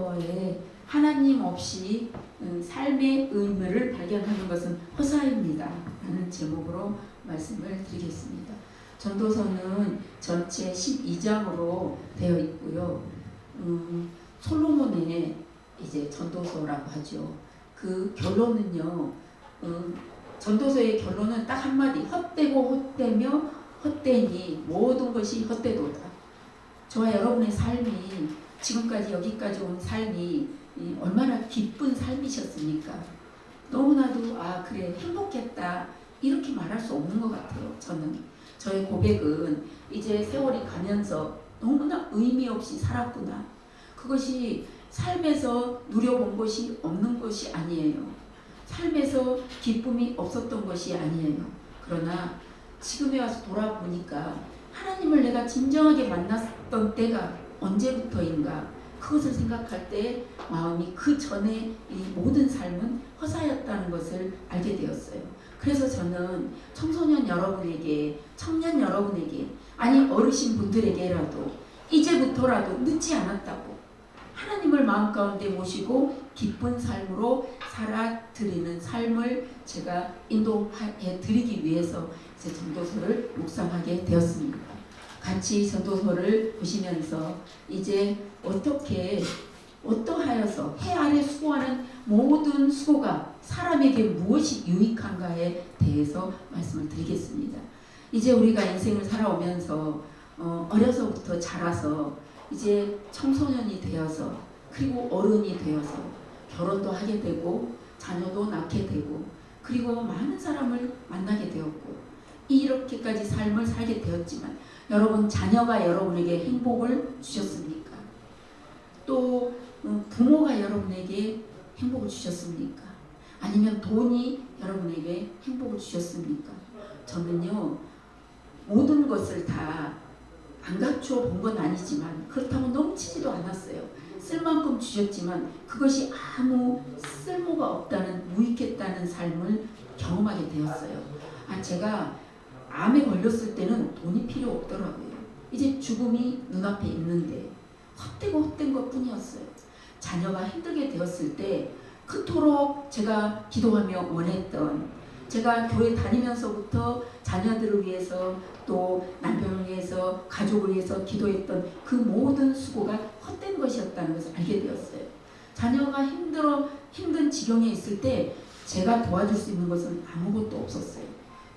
전도서에 하나님 없이 삶의 의미를 발견하는 것은 허사입니다 라는 제목으로 말씀을 드리겠습니다. 전도서는 전체 12장으로 되어 있고요. 솔로몬의 이제 전도서라고 하죠. 그 결론은요, 전도서의 결론은 딱 한마디, 헛되고 헛되며 헛되니 모든 것이 헛되도다. 저와 여러분의 삶이 지금까지 여기까지 온 삶이 얼마나 기쁜 삶이셨습니까? 너무나도 그래 행복했다 이렇게 말할 수 없는 것 같아요. 저의 고백은 이제 세월이 가면서 너무나 의미 없이 살았구나. 그것이 삶에서 누려본 것이 없는 것이 아니에요. 삶에서 기쁨이 없었던 것이 아니에요. 그러나 지금에 와서 돌아보니까 하나님을 내가 진정하게 만났던 때가 언제부터인가, 그것을 생각할 때 마음이 그 전에 이 모든 삶은 허사였다는 것을 알게 되었어요. 그래서 저는 청소년 여러분에게, 청년 여러분에게, 아니 어르신 분들에게라도 이제부터라도 늦지 않았다고, 하나님을 마음 가운데 모시고 기쁜 삶으로 살아드리는 삶을 제가 인도해 드리기 위해서 이제 전도서를 묵상하게 되었습니다. 같이 전도서를 보시면서 이제 어떠하여서 해 아래 수고하는 모든 수고가 사람에게 무엇이 유익한가에 대해서 말씀을 드리겠습니다. 이제 우리가 인생을 살아오면서 어려서부터 자라서 이제 청소년이 되어서 그리고 어른이 되어서 결혼도 하게 되고 자녀도 낳게 되고 그리고 많은 사람을 만나게 되었고 이렇게까지 삶을 살게 되었지만 여러분, 자녀가 여러분에게 행복을 주셨습니까? 또 부모가 여러분에게 행복을 주셨습니까? 아니면 돈이 여러분에게 행복을 주셨습니까? 저는요, 모든 것을 다 안 갖춰 본 건 아니지만 그렇다고 넘치지도 않았어요. 쓸 만큼 주셨지만 그것이 아무 쓸모가 없다는, 무익했다는 삶을 경험하게 되었어요. 제가 암에 걸렸을 때는 돈이 필요 없더라고요. 이제 죽음이 눈앞에 있는데 헛되고 헛된 것 뿐이었어요. 자녀가 힘들게 되었을 때 그토록 제가 기도하며 원했던, 제가 교회 다니면서부터 자녀들을 위해서 또 남편을 위해서 가족을 위해서 기도했던 그 모든 수고가 헛된 것이었다는 것을 알게 되었어요. 자녀가 힘든 지경에 있을 때 제가 도와줄 수 있는 것은 아무것도 없었어요.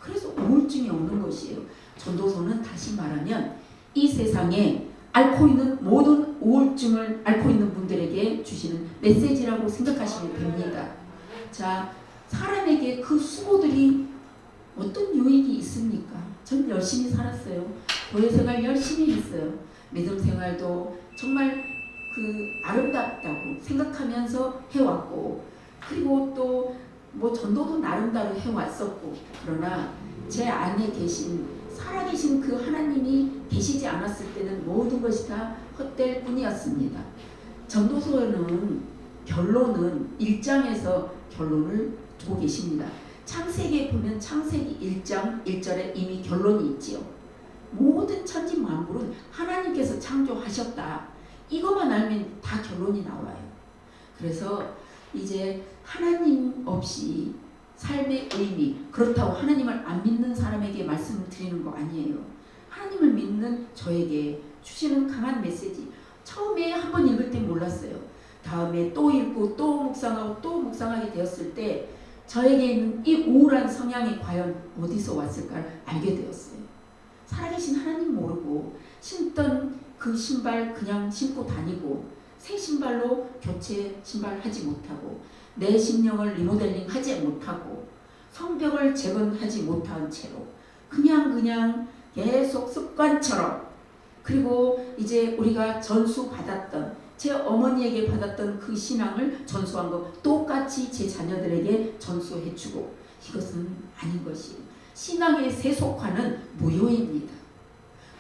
그래서 우울증이 오는 것이에요. 전도서는 다시 말하면 이 세상에 앓고 있는 모든 우울증을 앓고 있는 분들에게 주시는 메시지라고 생각하시면 됩니다. 자, 사람에게 그 수고들이 어떤 유익이 있습니까? 전 열심히 살았어요. 교회 생활 열심히 했어요. 믿음 생활도 정말 아름답다고 생각하면서 해왔고, 그리고 또 전도도 나름대로 해왔었고, 그러나 제 안에 살아계신 그 하나님이 계시지 않았을 때는 모든 것이 다 헛될 뿐이었습니다. 전도서는 결론은 1장에서 결론을 두고 계십니다. 창세기에 보면 창세기 1장 1절에 이미 결론이 있지요. 모든 천지 만물은 하나님께서 창조하셨다. 이것만 알면 다 결론이 나와요. 그래서 이제 하나님 없이 삶의 의미, 그렇다고 하나님을 안 믿는 사람에게 말씀을 드리는 거 아니에요. 하나님을 믿는 저에게 주시는 강한 메시지, 처음에 한번 읽을 때 몰랐어요. 다음에 또 읽고 또 묵상하고 또 묵상하게 되었을 때 저에게 있는 이 우울한 성향이 과연 어디서 왔을까를 알게 되었어요. 살아계신 하나님 모르고 신던 그 신발 그냥 신고 다니고 새 신발로 교체 신발 하지 못하고 내 심령을 리모델링 하지 못하고 성벽을 재건하지 못한 채로 그냥 계속 습관처럼, 그리고 이제 우리가 전수 받았던, 제 어머니에게 받았던 그 신앙을 전수한 거 똑같이 제 자녀들에게 전수해주고, 이것은 아닌 것이에요. 신앙의 세속화는 무효입니다.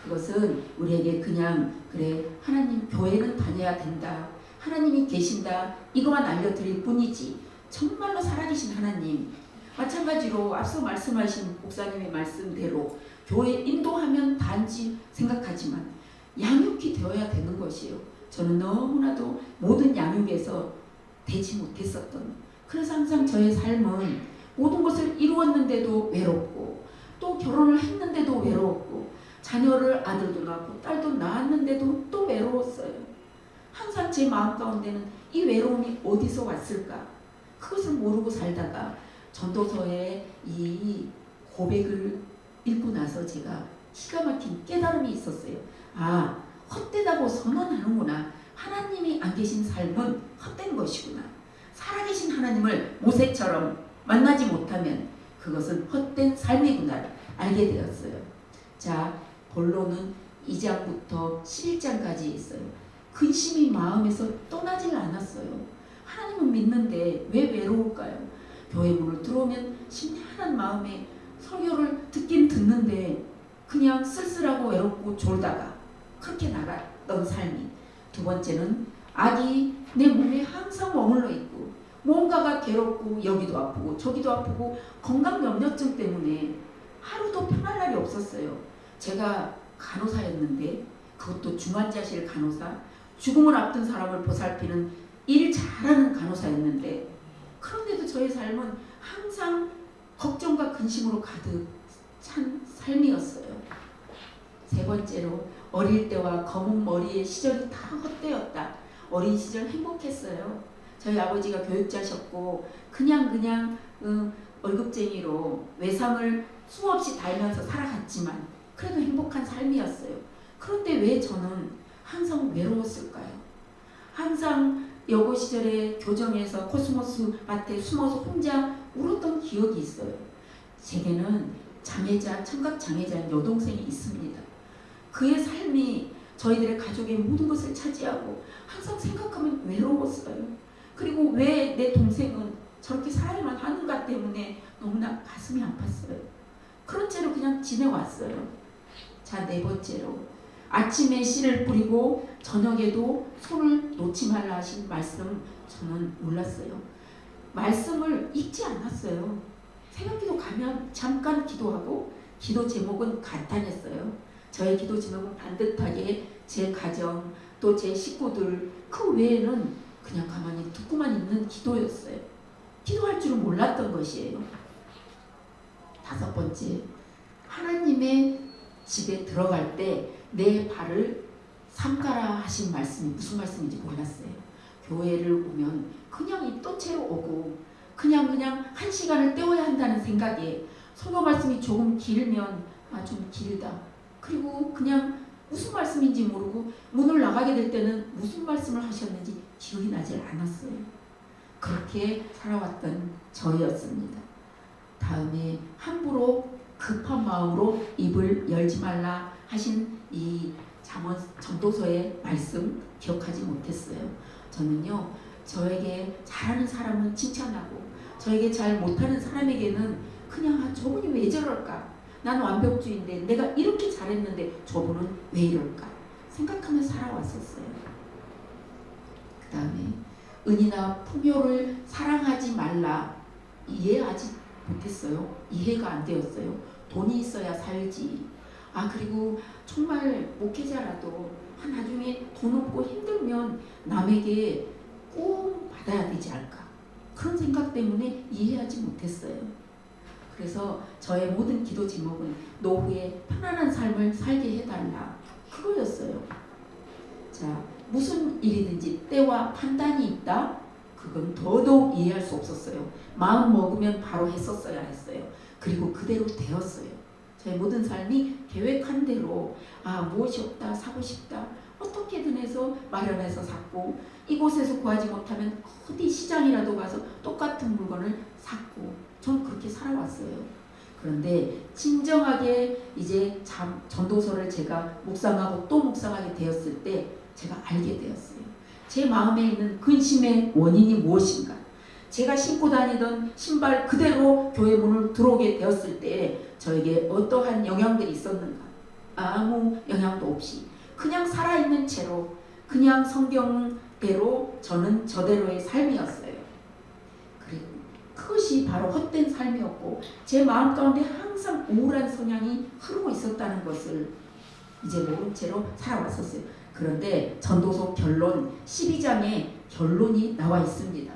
그것은 우리에게 그래 하나님 교회는 다녀야 된다, 하나님이 계신다, 이것만 알려드릴 뿐이지 정말로 살아계신 하나님, 마찬가지로 앞서 말씀하신 목사님의 말씀대로 교회 인도하면 단지 생각하지만 양육이 되어야 되는 것이에요. 저는 너무나도 모든 양육에서 되지 못했었던, 그래서 항상 저의 삶은 모든 것을 이루었는데도 외롭고, 또 결혼을 했는데도 외로웠고, 자녀를 아들도 낳고 딸도 낳았는데도 또 외로웠어요. 항상 제 마음 가운데는 이 외로움이 어디서 왔을까? 그것을 모르고 살다가 전도서의 이 고백을 읽고 나서 제가 기가 막힌 깨달음이 있었어요. 아, 헛되다고 선언하는구나. 하나님이 안 계신 삶은 헛된 것이구나. 살아계신 하나님을 모세처럼 만나지 못하면 그것은 헛된 삶이구나 알게 되었어요. 자, 본론은 2장부터 11장까지 있어요. 근심이 마음에서 떠나질 않았어요. 하나님은 믿는데 왜 외로울까요? 교회 문을 들어오면 심란한 마음에 설교를 듣긴 듣는데 그냥 쓸쓸하고 외롭고 졸다가 그렇게 나갔던 삶이. 두 번째는 악이 내 몸에 항상 머물러 있고 뭔가가 괴롭고 여기도 아프고 저기도 아프고 건강 염려증 때문에 하루도 편할 날이 없었어요. 제가 간호사였는데, 그것도 중환자실 간호사, 죽음을 앞둔 사람을 보살피는 일 잘하는 간호사였는데, 그런데도 저의 삶은 항상 걱정과 근심으로 가득 찬 삶이었어요. 세 번째로 어릴 때와 검은 머리의 시절이 다 헛되었다. 어린 시절 행복했어요. 저희 아버지가 교육자셨고 그냥 월급쟁이로 외상을 수없이 달면서 살아갔지만 그래도 행복한 삶이었어요. 그런데 왜 저는 항상 외로웠을까요? 항상 여고 시절에 교정에서 코스모스 밭에 숨어서 혼자 울었던 기억이 있어요. 제게는 장애자, 청각장애자인 여동생이 있습니다. 그의 삶이 저희들의 가족의 모든 것을 차지하고 항상 생각하면 외로웠어요. 그리고 왜 내 동생은 저렇게 살아야만 하는가 때문에 너무나 가슴이 아팠어요. 그런 채로 그냥 지내왔어요. 자, 네 번째로 아침에 씨를 뿌리고 저녁에도 손을 놓지 말라 하신 말씀, 저는 몰랐어요. 말씀을 읽지 않았어요. 새벽기도 가면 잠깐 기도하고 기도 제목은 간단했어요. 저의 기도 제목은 반듯하게 제 가정 또 제 식구들, 그 외에는 그냥 가만히 듣고만 있는 기도였어요. 기도할 줄은 몰랐던 것이에요. 다섯 번째, 하나님의 집에 들어갈 때 내 발을 삼가라 하신 말씀이 무슨 말씀인지 몰랐어요. 교회를 오면 그냥 입도체로 오고 그냥 한 시간을 때워야 한다는 생각에, 설교 말씀이 조금 길면 좀 길다, 그리고 그냥 무슨 말씀인지 모르고 문을 나가게 될 때는 무슨 말씀을 하셨는지 기억이 나질 않았어요. 그렇게 살아왔던 저였습니다. 다음에 함부로 급한 마음으로 입을 열지 말라 하신 이 전도서의 말씀 기억하지 못했어요. 저는요, 저에게 잘하는 사람은 칭찬하고 저에게 잘 못하는 사람에게는 그냥 저분이 왜 저럴까? 난 완벽주의인데 내가 이렇게 잘했는데 저분은 왜 이럴까? 생각하며 살아왔었어요. 그 다음에 은이나 풍요를 사랑하지 말라. 이해하지 못했어요. 이해가 안 되었어요. 돈이 있어야 살지. 그리고 정말 목회자라도 나중에 돈 없고 힘들면 남에게 꼭 받아야 되지 않을까? 그런 생각 때문에 이해하지 못했어요. 그래서 저의 모든 기도 제목은 노후에 편안한 삶을 살게 해달라, 그거였어요. 자, 무슨 일이든지 때와 판단이 있다? 그건 더더욱 이해할 수 없었어요. 마음 먹으면 바로 했었어야 했어요. 그리고 그대로 되었어요. 저의 모든 삶이 계획한 대로 무엇이 없다, 사고 싶다, 어떻게든 해서 마련해서 샀고, 이곳에서 구하지 못하면 어디 시장이라도 가서 똑같은 물건을 샀고, 저는 그렇게 살아왔어요. 그런데 진정하게 이제 전도서를 제가 묵상하고 또 묵상하게 되었을 때 제가 알게 되었어요. 제 마음에 있는 근심의 원인이 무엇인가? 제가 신고 다니던 신발 그대로 교회 문을 들어오게 되었을 때 저에게 어떠한 영향들이 있었는가? 아무 영향도 없이 그냥 살아있는 채로 그냥 성경대로 저는 저대로의 삶이었어요. 그리고 그것이 바로 헛된 삶이었고 제 마음 가운데 항상 우울한 성향이 흐르고 있었다는 것을 이제 모른 채로 살아왔었어요. 그런데 전도서 결론 12장에 결론이 나와 있습니다.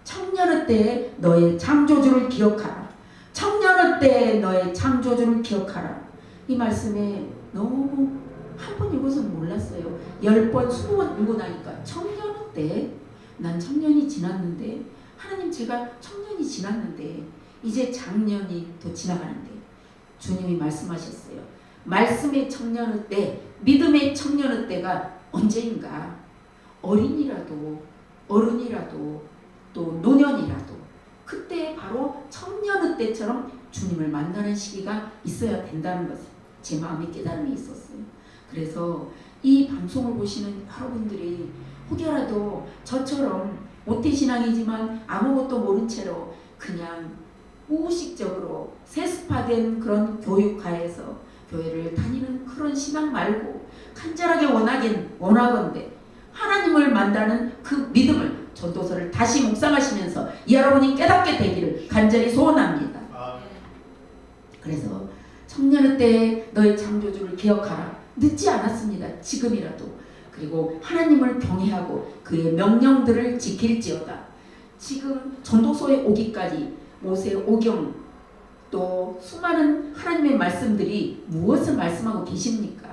청년의 때에 너의 창조주를 기억하라. 청년의 때에 너의 창조주를 기억하라. 이 말씀에 너무 한 번 읽어서는 몰랐어요. 10번, 20번 읽고 나니까 청년의 때, 난 청년이 지났는데, 하나님 제가 청년이 지났는데 이제 작년이 더 지나가는데 주님이 말씀하셨어요. 말씀의 청년의 때, 믿음의 청년의 때가 언제인가? 어린이라도 어른이라도 또 노년이라도 그때 바로 청년의 때처럼 주님을 만나는 시기가 있어야 된다는 것을 제 마음에 깨달음이 있었어요. 그래서 이 방송을 보시는 여러분들이 혹여라도 저처럼 모태신앙이지만 아무것도 모른 채로 그냥 무의식적으로 세습화된 그런 교육하에서 교회를 다니는 그런 신앙 말고 간절하게 원하건대 하나님을 만나는 그 믿음을 전도서를 다시 묵상하시면서 여러분이 깨닫게 되기를 간절히 소원합니다. 그래서 청년의 때에 너의 창조주를 기억하라. 늦지 않았습니다. 지금이라도. 그리고 하나님을 경외하고 그의 명령들을 지킬지어다. 지금 전도서에 오기까지 모세 오경 또 수많은 하나님의 말씀들이 무엇을 말씀하고 계십니까?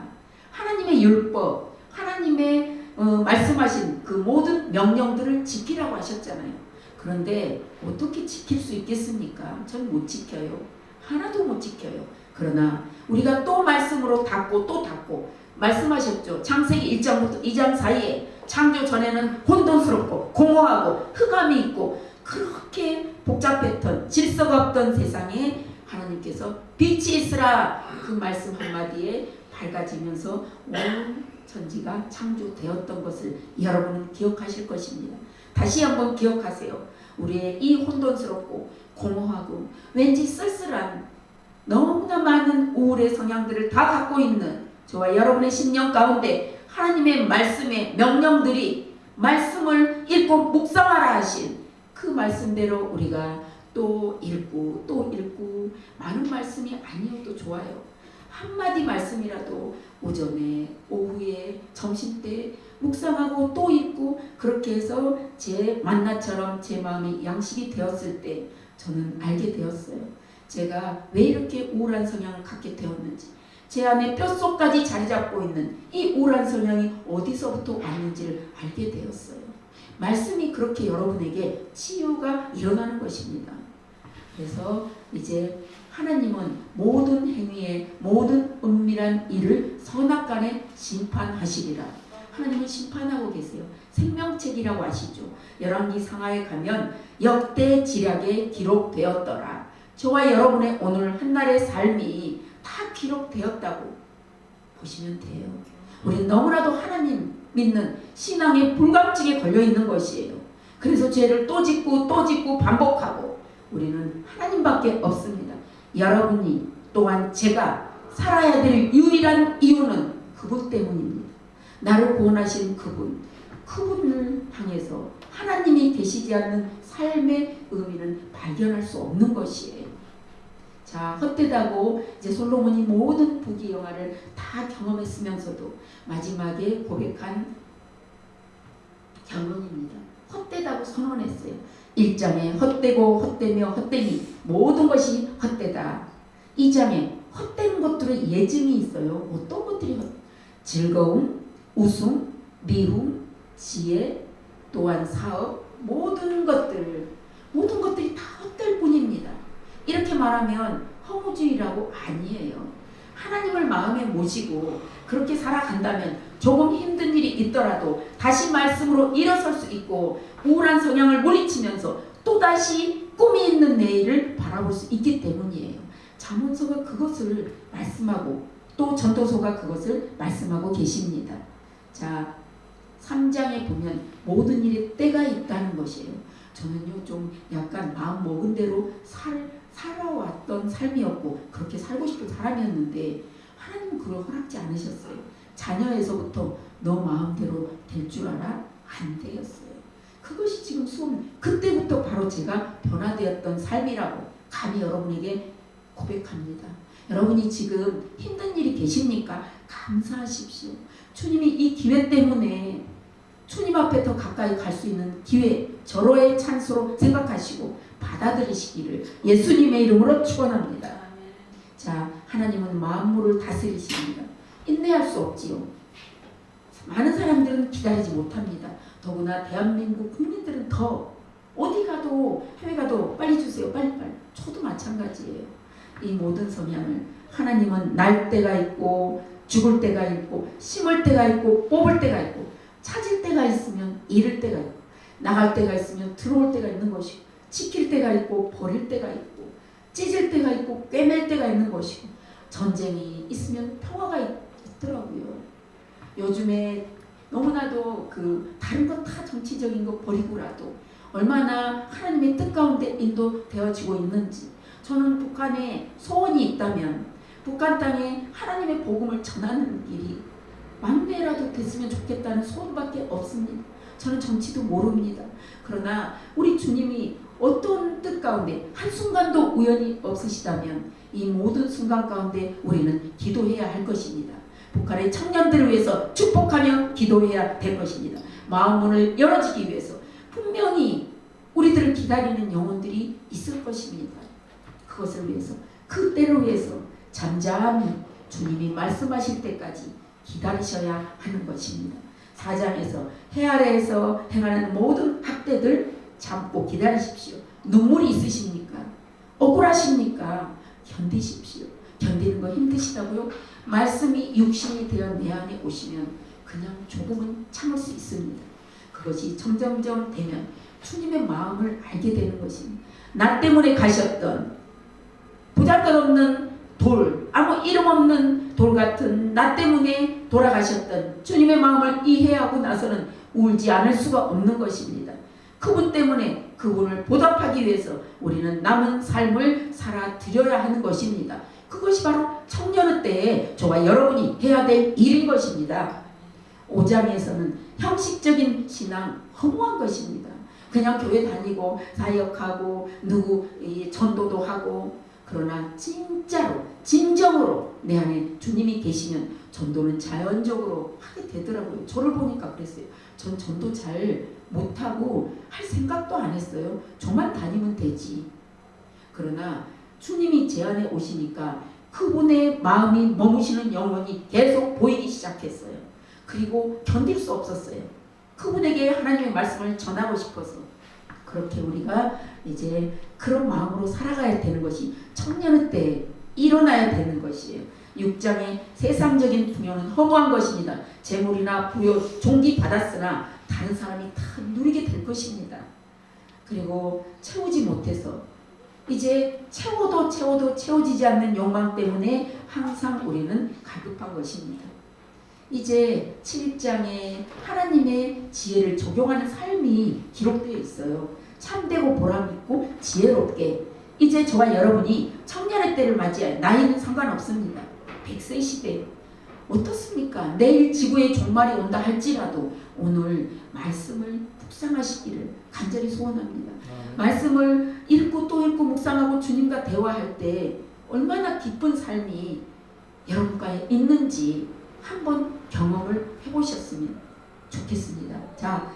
하나님의 율법, 하나님의 말씀하신 그 모든 명령들을 지키라고 하셨잖아요. 그런데 어떻게 지킬 수 있겠습니까? 전 못 지켜요. 하나도 못 지켜요. 그러나 우리가 또 말씀으로 닫고 또 닫고 말씀하셨죠. 창세기 1장부터 2장 사이에 창조 전에는 혼돈스럽고 공허하고 흑암이 있고 그렇게 복잡했던 질서가 없던 세상에 하나님께서 빛이 있으라 그 말씀 한마디에 밝아지면서 온 천지가 창조되었던 것을 여러분은 기억하실 것입니다. 다시 한번 기억하세요. 우리의 이 혼돈스럽고 공허하고 왠지 쓸쓸한 너무나 많은 우울의 성향들을 다 갖고 있는 저와 여러분의 심령 가운데 하나님의 말씀의 명령들이 말씀을 읽고 묵상하라 하신 그 말씀대로 우리가 또 읽고 또 읽고 많은 말씀이 아니어도 좋아요. 한마디 말씀이라도 오전에 오후에 점심때 묵상하고 또 읽고 그렇게 해서 제 만나처럼 제 마음이 양식이 되었을 때 저는 알게 되었어요. 제가 왜 이렇게 우울한 성향을 갖게 되었는지 제 안에 뼛속까지 자리 잡고 있는 이 우울한 성향이 어디서부터 왔는지를 알게 되었어요. 말씀이 그렇게 여러분에게 치유가 일어나는 것입니다. 그래서 이제 하나님은 모든 행위의 모든 은밀한 일을 선악간에 심판하시리라. 하나님은 심판하고 계세요. 생명책이라고 하시죠. 열왕기 상하에 가면 역대 지략에 기록되었더라. 저와 여러분의 오늘 한날의 삶이 다 기록되었다고 보시면 돼요. 우리는 너무나도 하나님 믿는 신앙의 불감증에 걸려있는 것이에요. 그래서 죄를 또 짓고 또 짓고 반복하고 우리는 하나님밖에 없습니다. 여러분이 또한 제가 살아야 될 유일한 이유는 그분 때문입니다. 나를 구원하신 그분을 향해서 하나님이 계시지 않는 삶의 의미는 발견할 수 없는 것이에요. 자, 헛되다고 이제 솔로몬이 모든 부귀영화를 다 경험했으면서도 마지막에 고백한 결론입니다. 헛되다고 선언했어요. 1장에 헛되고 헛되며 헛되니 모든 것이 헛되다. 2장에 헛된 것들의 예증이 있어요. 어떤 것들이 즐거움, 웃음, 미움, 지혜, 또한 사업, 모든 것들이 다 헛될 뿐입니다. 이렇게 말하면 허무주의라고 아니에요. 하나님을 마음에 모시고 그렇게 살아간다면 조금 힘든 일이 있더라도 다시 말씀으로 일어설 수 있고 우울한 성향을 물리치면서 또다시 꿈이 있는 내일을 바라볼 수 있기 때문이에요. 잠언서가 그것을 말씀하고 또 전도서가 그것을 말씀하고 계십니다. 자, 3장에 보면 모든 일에 때가 있다는 것이에요. 저는요 좀 약간 마음 먹은 대로 살아왔던 삶이었고 그렇게 살고 싶은 사람이었는데 하나님은 그걸 허락지 않으셨어요. 자녀에서부터 너 마음대로 될 줄 알아? 안 되었어요. 그것이 지금 그때부터 바로 제가 변화되었던 삶이라고 감히 여러분에게 고백합니다. 여러분이 지금 힘든 일이 계십니까? 감사하십시오. 주님이 이 기회 때문에 주님 앞에 더 가까이 갈 수 있는 기회, 절호의 찬스로 생각하시고 받아들이시기를 예수님의 이름으로 축원합니다. 자, 하나님은 만물을 다스리십니다. 인내할 수 없지요. 많은 사람들은 기다리지 못합니다. 더구나 대한민국 국민들은 더 어디 가도 해외 가도 빨리 주세요. 빨리. 저도 마찬가지예요. 이 모든 성향을 하나님은 날 때가 있고 죽을 때가 있고 심을 때가 있고 뽑을 때가 있고 찾을 때가 있으면 잃을 때가 있고 나갈 때가 있으면 들어올 때가 있는 것이고 지킬 때가 있고 버릴 때가 있고 찢을 때가 있고 꿰맬 때가 있는 것이고 전쟁이 있으면 평화가 있더라고요. 요즘에 너무나도 다른 거 다 정치적인 거 버리고라도 얼마나 하나님의 뜻 가운데 인도되어지고 있는지. 저는 북한에 소원이 있다면 북한 땅에 하나님의 복음을 전하는 일이 만배라도 됐으면 좋겠다는 소원밖에 없습니다. 저는 정치도 모릅니다. 그러나 우리 주님이 어떤 뜻 가운데 한순간도 우연이 없으시다면 이 모든 순간 가운데 우리는 기도해야 할 것입니다. 북한의 청년들을 위해서 축복하며 기도해야 될 것입니다. 마음문을 열어주기 위해서 분명히 우리들을 기다리는 영혼들이 있을 것입니다. 그것을 위해서 그 때를 위해서 잠잠히 주님이 말씀하실 때까지 기다리셔야 하는 것입니다. 4장에서 해 아래에서 행하는 모든 학대들 참고 기다리십시오. 눈물이 있으십니까? 억울하십니까? 견디십시오. 견디는 거 힘드시다고요? 말씀이 육신이 되어 내 안에 오시면 그냥 조금은 참을 수 있습니다. 그것이 점점점 되면 주님의 마음을 알게 되는 것입니다. 나 때문에 가셨던 보잘것없는 돌, 아무 이름 없는 돌 같은 나 때문에 돌아가셨던 주님의 마음을 이해하고 나서는 울지 않을 수가 없는 것입니다. 그분 때문에 그분을 보답하기 위해서 우리는 남은 삶을 살아드려야 하는 것입니다. 그것이 바로 청년의 때에 저와 여러분이 해야 될 일인 것입니다. 5장에서는 형식적인 신앙 허무한 것입니다. 그냥 교회 다니고 사역하고 누구 전도도 하고 그러나 진짜로 진정으로 내 안에 주님이 계시면 전도는 자연적으로 하게 되더라고요. 저를 보니까 그랬어요. 전 전도 잘 못하고 할 생각도 안 했어요. 저만 다니면 되지. 그러나 주님이 제 안에 오시니까 그분의 마음이 머무시는 영혼이 계속 보이기 시작했어요. 그리고 견딜 수 없었어요. 그분에게 하나님의 말씀을 전하고 싶어서. 그렇게 우리가 이제 그런 마음으로 살아가야 되는 것이 청년의 때에 일어나야 되는 것이에요. 6장의 세상적인 풍요는 허무한 것입니다. 재물이나 부여, 종기 받았으나 다른 사람이 다 누리게 될 것입니다. 그리고 채우지 못해서 이제 채워도 채워지지 않는 욕망 때문에 항상 우리는 갈급한 것입니다. 이제 7장에 하나님의 지혜를 적용하는 삶이 기록되어 있어요. 참되고 보람있고 지혜롭게. 이제 저와 여러분이 청년의 때를 맞이할 나이는 상관없습니다. 100세 시대 어떻습니까? 내일 지구의 종말이 온다 할지라도 오늘 말씀을 묵상하시기를 간절히 소원합니다. 말씀을 읽고 또 읽고 묵상하고 주님과 대화할 때 얼마나 기쁜 삶이 여러분과에 있는지 한번 경험을 해보셨으면 좋겠습니다. 자,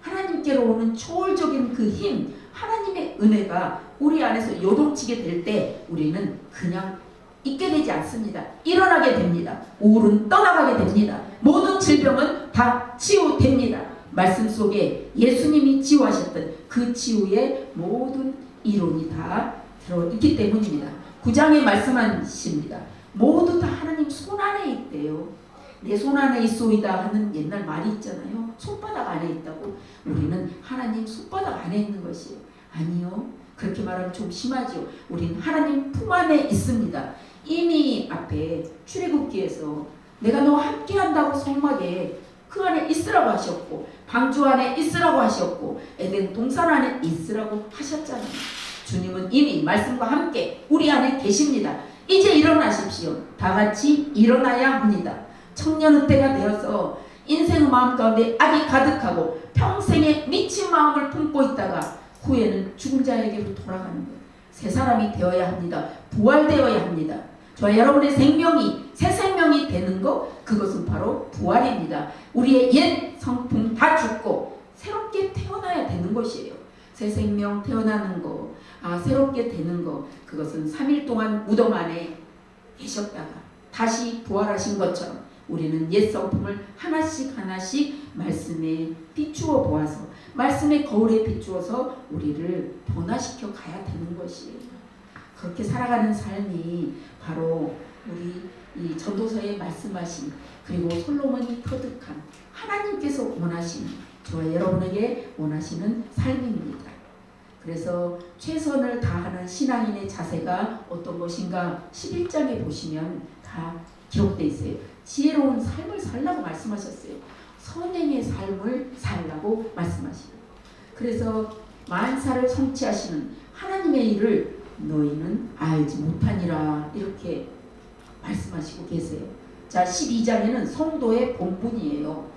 하나님께로 오는 초월적인 그 힘, 하나님의 은혜가 우리 안에서 요동치게 될 때 우리는 그냥 있게 되지 않습니다. 일어나게 됩니다. 우울은 떠나가게 됩니다. 모든 질병은 다 치유됩니다. 말씀 속에 예수님이 치유하셨던 그 치유의 모든 이론이 다 들어있기 때문입니다. 9장에 말씀하십니다. 모두 다 하나님 손 안에 있대요. 내 손 안에 있소이다 하는 옛날 말이 있잖아요. 손바닥 안에 있다고. 우리는 하나님 손바닥 안에 있는 것이에요. 아니요. 그렇게 말하면 좀 심하죠. 우리는 하나님 품 안에 있습니다. 이미 앞에 출애굽기에서 내가 너와 함께 한다고 성막에 그 안에 있으라고 하셨고 방주 안에 있으라고 하셨고 에덴 동산 안에 있으라고 하셨잖아요. 주님은 이미 말씀과 함께 우리 안에 계십니다. 이제 일어나십시오. 다 같이 일어나야 합니다. 청년의 때가 되어서 인생의 마음 가운데 악이 가득하고 평생에 미친 마음을 품고 있다가 후에는 죽은 자에게로 돌아가는 것. 새 사람이 되어야 합니다. 부활되어야 합니다. 저와 여러분의 생명이 새 생명이 되는 것, 그것은 바로 부활입니다. 우리의 옛 성품 다 죽고 새롭게 태어나야 되는 것이에요. 새 생명 태어나는 것, 새롭게 되는 것, 그것은 3일 동안 무덤 안에 계셨다가 다시 부활하신 것처럼 우리는 옛 성품을 하나씩 말씀에 비추어 보아서, 말씀의 거울에 비추어서 우리를 변화시켜 가야 되는 것이에요. 그렇게 살아가는 삶이 바로 우리 이 전도서에 말씀하신, 그리고 솔로몬이 터득한 하나님께서 원하시는, 저와 여러분에게 원하시는 삶입니다. 그래서 최선을 다하는 신앙인의 자세가 어떤 것인가 11장에 보시면 다 기록되어 있어요. 지혜로운 삶을 살라고 말씀하셨어요. 선행의 삶을 살라고 말씀하시고, 그래서 만사를 성취하시는 하나님의 일을 너희는 알지 못하니라, 이렇게 말씀하시고 계세요. 자, 12장에는 성도의 본분이에요.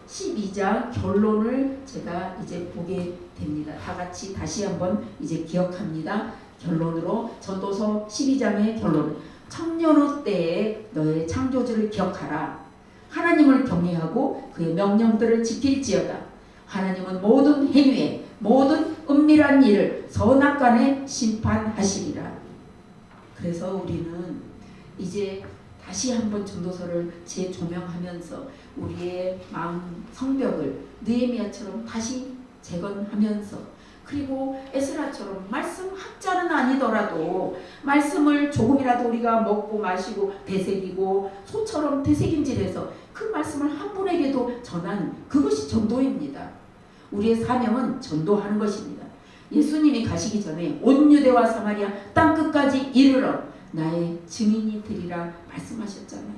12장 결론을 제가 이제 보게 됩니다. 다 같이 다시 한번 이제 기억합니다. 결론으로 전도서 12장의 결론. 청년의 때에 너의 창조주를 기억하라. 하나님을 경외하고 그의 명령들을 지킬지어다. 하나님은 모든 행위에 모든 은밀한 일을 선악간에 심판하시리라. 그래서 우리는 이제 다시 한번 전도서를 재조명하면서 우리의 마음 성벽을 느헤미야처럼 다시 재건하면서, 그리고 에스라처럼 말씀 학자는 아니더라도 말씀을 조금이라도 우리가 먹고 마시고 되새기고 소처럼 되새김질해서 그 말씀을 한 분에게도 전하는, 그것이 전도입니다. 우리의 사명은 전도하는 것입니다. 예수님이 가시기 전에 온 유대와 사마리아 땅끝까지 이르러 나의 증인이 되리라 말씀하셨잖아요.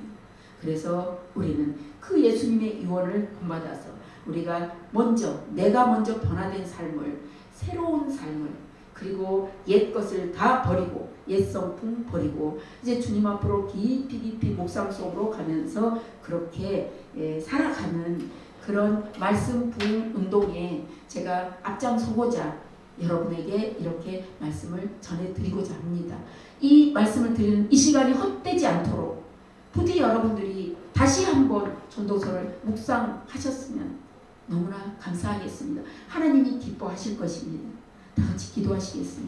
그래서 우리는 그 예수님의 유언을 본받아서 우리가 내가 먼저 변화된 삶을, 새로운 삶을, 그리고 옛 것을 다 버리고 옛 성품 버리고 이제 주님 앞으로 깊이 묵상 속으로 가면서 그렇게 살아가는 그런 말씀 부흥 운동에 제가 앞장서고자 여러분에게 이렇게 말씀을 전해드리고자 합니다. 이 말씀을 드리는 이 시간이 헛되지 않도록 부디 여러분들이 다시 한번 전도서를 묵상하셨으면 너무나 감사하겠습니다. 하나님이 기뻐하실 것입니다. 다 같이 기도하시겠습니다.